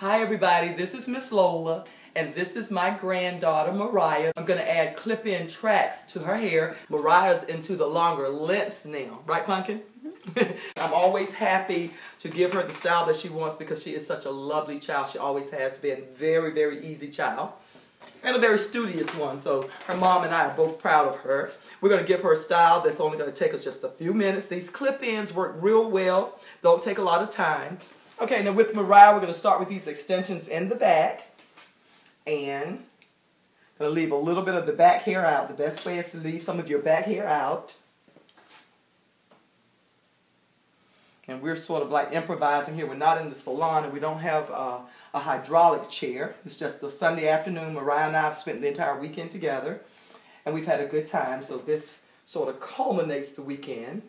Hi everybody, this is Miss Lola and this is my granddaughter Mariah. I'm going to add clip-in tracks to her hair. Mariah's into the longer lengths now, right Pumpkin? I'm always happy to give her the style that she wants because she is such a lovely child. She always has been. Very, very easy child. And a very studious one, so her mom and I are both proud of her. We're going to give her a style that's only going to take us just a few minutes. These clip-ins work real well. Don't take a lot of time. Okay, now with Mariah, we're going to start with these extensions in the back. And I'm going to leave a little bit of the back hair out. The best way is to leave some of your back hair out. And we're sort of like improvising here. We're not in the salon and we don't have a hydraulic chair. It's just a Sunday afternoon. Mariah and I have spent the entire weekend together. And we've had a good time. So this sort of culminates the weekend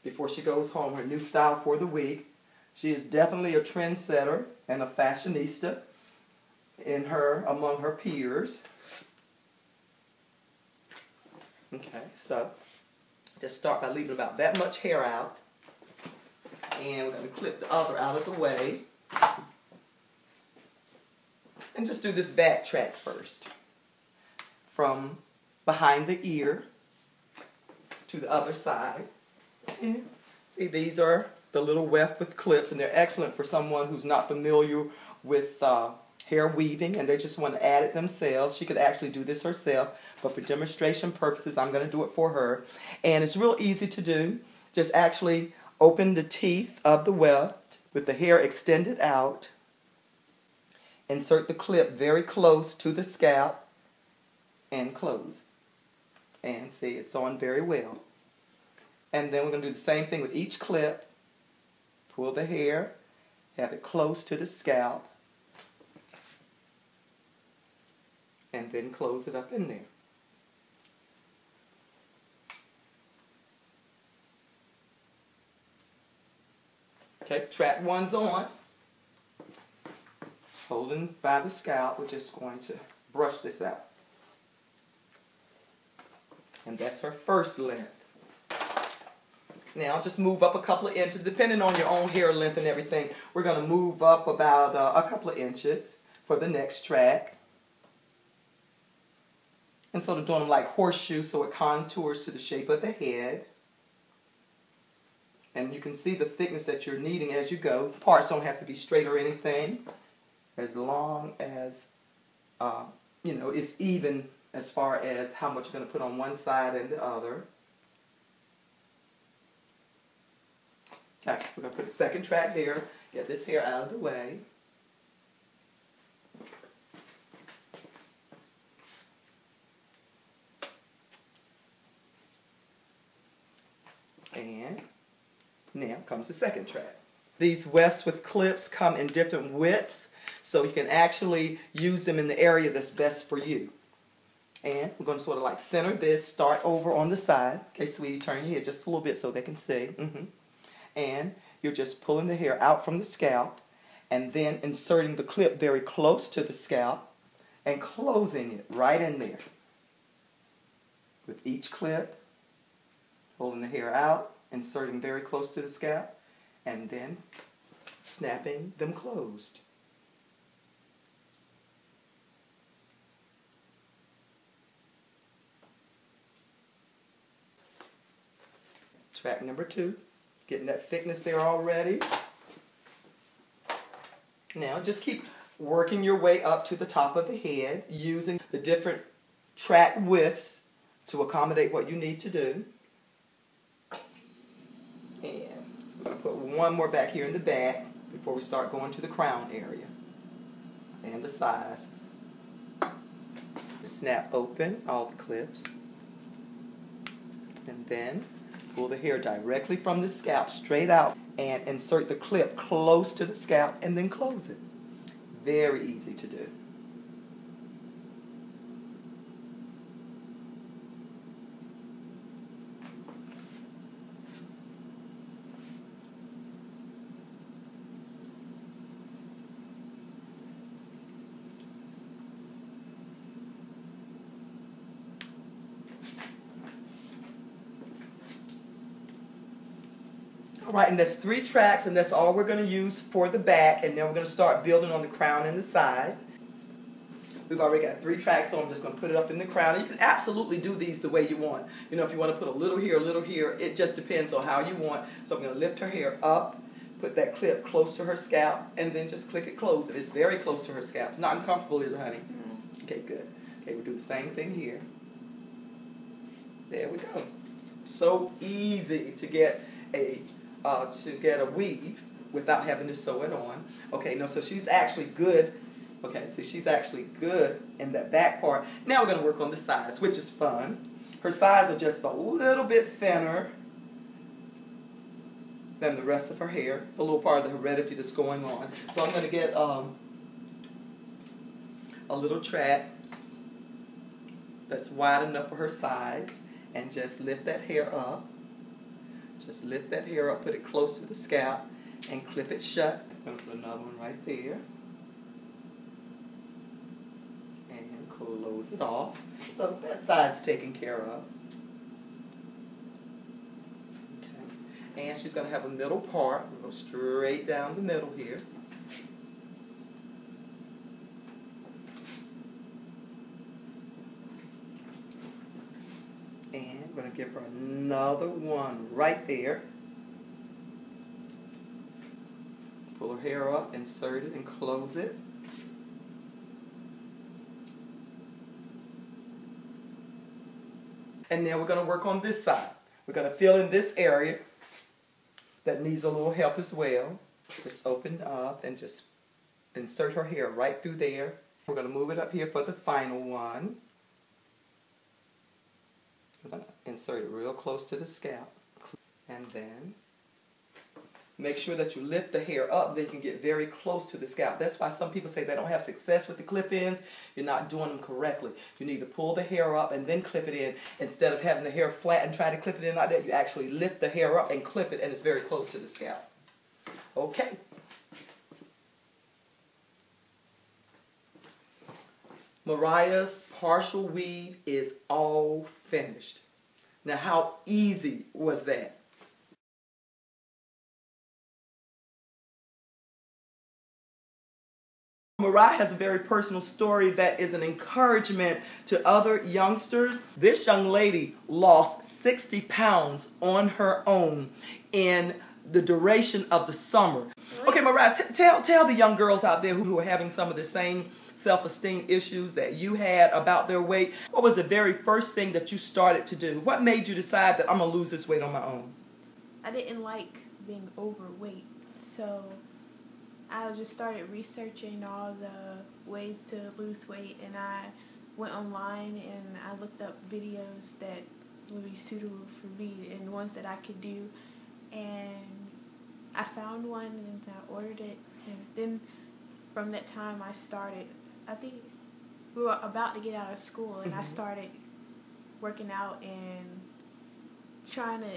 before she goes home. Her new style for the week. She is definitely a trendsetter and a fashionista among her peers. Okay, so just start by leaving about that much hair out. And we're going to clip the other out of the way. And just do this back track first. From behind the ear to the other side. And see, these are the little weft with clips, and they're excellent for someone who's not familiar with hair weaving and they just want to add it themselves. She could actually do this herself, but for demonstration purposes, I'm going to do it for her. And it's real easy to do. Just actually open the teeth of the weft with the hair extended out. Insert the clip very close to the scalp and close. And see, it's on very well. And then we're going to do the same thing with each clip. Pull the hair, have it close to the scalp, and then close it up in there. Okay, track one's on. Holding by the scalp, we're just going to brush this out. And that's her first length. Now, just move up a couple of inches, depending on your own hair length and everything. We're going to move up about a couple of inches for the next track. And sort of doing them like horseshoes so it contours to the shape of the head. And you can see the thickness that you're needing as you go. Parts don't have to be straight or anything. As long as, you know, it's even as far as how much you're going to put on one side and the other. Okay, we're going to put the second track there. Get this hair out of the way. And now comes the second track. These wefts with clips come in different widths, so you can actually use them in the area that's best for you. And we're going to sort of like center this, start over on the side. Okay, sweetie, turn your head just a little bit so they can see. And you're just pulling the hair out from the scalp and then inserting the clip very close to the scalp and closing it right in there. With each clip, holding the hair out, inserting very close to the scalp, and then snapping them closed. Track number 2. Getting that thickness there already. Now just keep working your way up to the top of the head using the different track widths to accommodate what you need to do. And so I'm going to put one more back here in the back before we start going to the crown area and the sides. Snap open all the clips and then pull the hair directly from the scalp straight out and insert the clip close to the scalp and then close it. Very easy to do. All right, and that's 3 tracks, and that's all we're going to use for the back, and then we're going to start building on the crown and the sides. We've already got 3 tracks, so I'm just going to put it up in the crown. And you can absolutely do these the way you want. You know, if you want to put a little here, it just depends on how you want. So I'm going to lift her hair up, put that clip close to her scalp, and then just click it close. It's very close to her scalp. It's not uncomfortable, is it, honey? Okay, good. Okay, we'll do the same thing here. There we go. So easy to get a weave without having to sew it on. Okay, no, so she's actually good. Okay, so she's actually good in that back part. Now we're going to work on the sides, which is fun. Her sides are just a little bit thinner than the rest of her hair. A little part of the heredity that's going on. So I'm going to get a little track that's wide enough for her sides and just lift that hair up. Just lift that hair up, put it close to the scalp, and clip it shut. I'm going to put another one right there. And close it off. So that side's taken care of. Okay. And she's going to have a middle part. We'll go straight down the middle here. And I'm going to give her another one right there. Pull her hair up, insert it, and close it. And now we're going to work on this side. We're going to fill in this area that needs a little help as well. Just open up and just insert her hair right through there. We're going to move it up here for the final one. I'm going to insert it real close to the scalp. And then make sure that you lift the hair up, then you can get very close to the scalp. That's why some people say they don't have success with the clip-ins. You're not doing them correctly. You need to pull the hair up and then clip it in. Instead of having the hair flat and try to clip it in like that, you actually lift the hair up and clip it, and it's very close to the scalp. Okay. Mariah's partial weave is all finished. Now, how easy was that? Mariah has a very personal story that is an encouragement to other youngsters. This young lady lost 60 pounds on her own in the duration of the summer. Okay, Mariah, tell the young girls out there who are having some of the same self-esteem issues that you had about their weight. What was the very first thing that you started to do? What made you decide that I'm going to lose this weight on my own? I didn't like being overweight, so I just started researching all the ways to lose weight, and I went online and I looked up videos that would be suitable for me and ones that I could do, and I found one and I ordered it, and then from that time I started. I think we were about to get out of school, and I started working out and trying to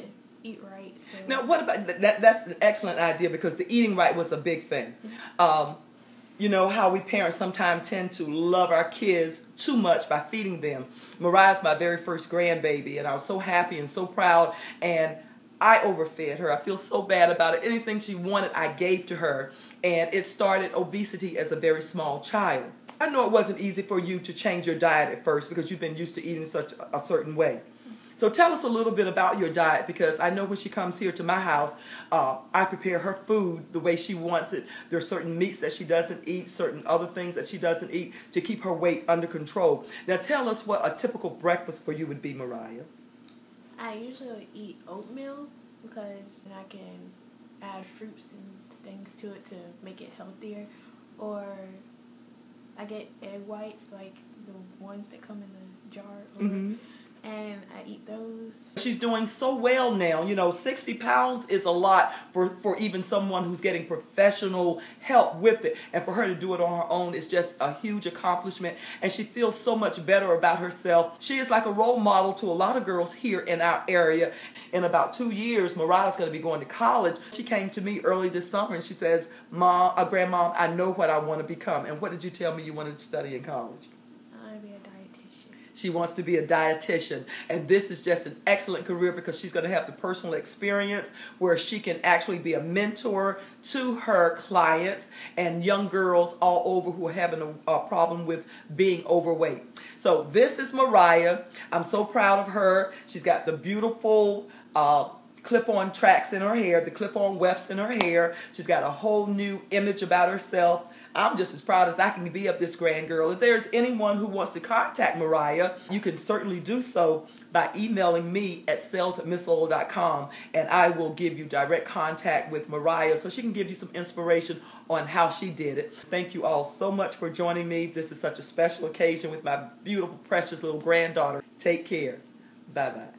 eat right. So. Now, what about that? That's an excellent idea, because the eating right was a big thing. You know how we parents sometimes tend to love our kids too much by feeding them. Mariah's my very first grandbaby, and I was so happy and so proud, and I overfed her. I feel so bad about it. Anything she wanted, I gave to her, and it started obesity as a very small child. I know it wasn't easy for you to change your diet at first because you've been used to eating such a certain way. So tell us a little bit about your diet, because I know when she comes here to my house, I prepare her food the way she wants it. There are certain meats that she doesn't eat, certain other things that she doesn't eat to keep her weight under control. Now tell us what a typical breakfast for you would be, Mariah. I usually eat oatmeal because I can add fruits and things to it to make it healthier. Or I get egg whites, like the ones that come in the jar. And I eat those. She's doing so well now. You know, 60 pounds is a lot for even someone who's getting professional help with it. And for her to do it on her own is just a huge accomplishment. And she feels so much better about herself. She is like a role model to a lot of girls here in our area. In about 2 years, Mariah's going to be going to college. She came to me early this summer and she says, Grandmom, I know what I want to become. And what did you tell me you wanted to study in college? I want to be a dietitian. She wants to be a dietitian, and this is just an excellent career because she's going to have the personal experience where she can actually be a mentor to her clients and young girls all over who are having a problem with being overweight. So this is Mariah. I'm so proud of her. She's got the beautiful clip-on tracks in her hair, the clip-on wefts in her hair. She's got a whole new image about herself. I'm just as proud as I can be of this grand girl. If there's anyone who wants to contact Mariah, you can certainly do so by emailing me at sales@misslola.com, and I will give you direct contact with Mariah so she can give you some inspiration on how she did it. Thank you all so much for joining me. This is such a special occasion with my beautiful, precious little granddaughter. Take care. Bye-bye.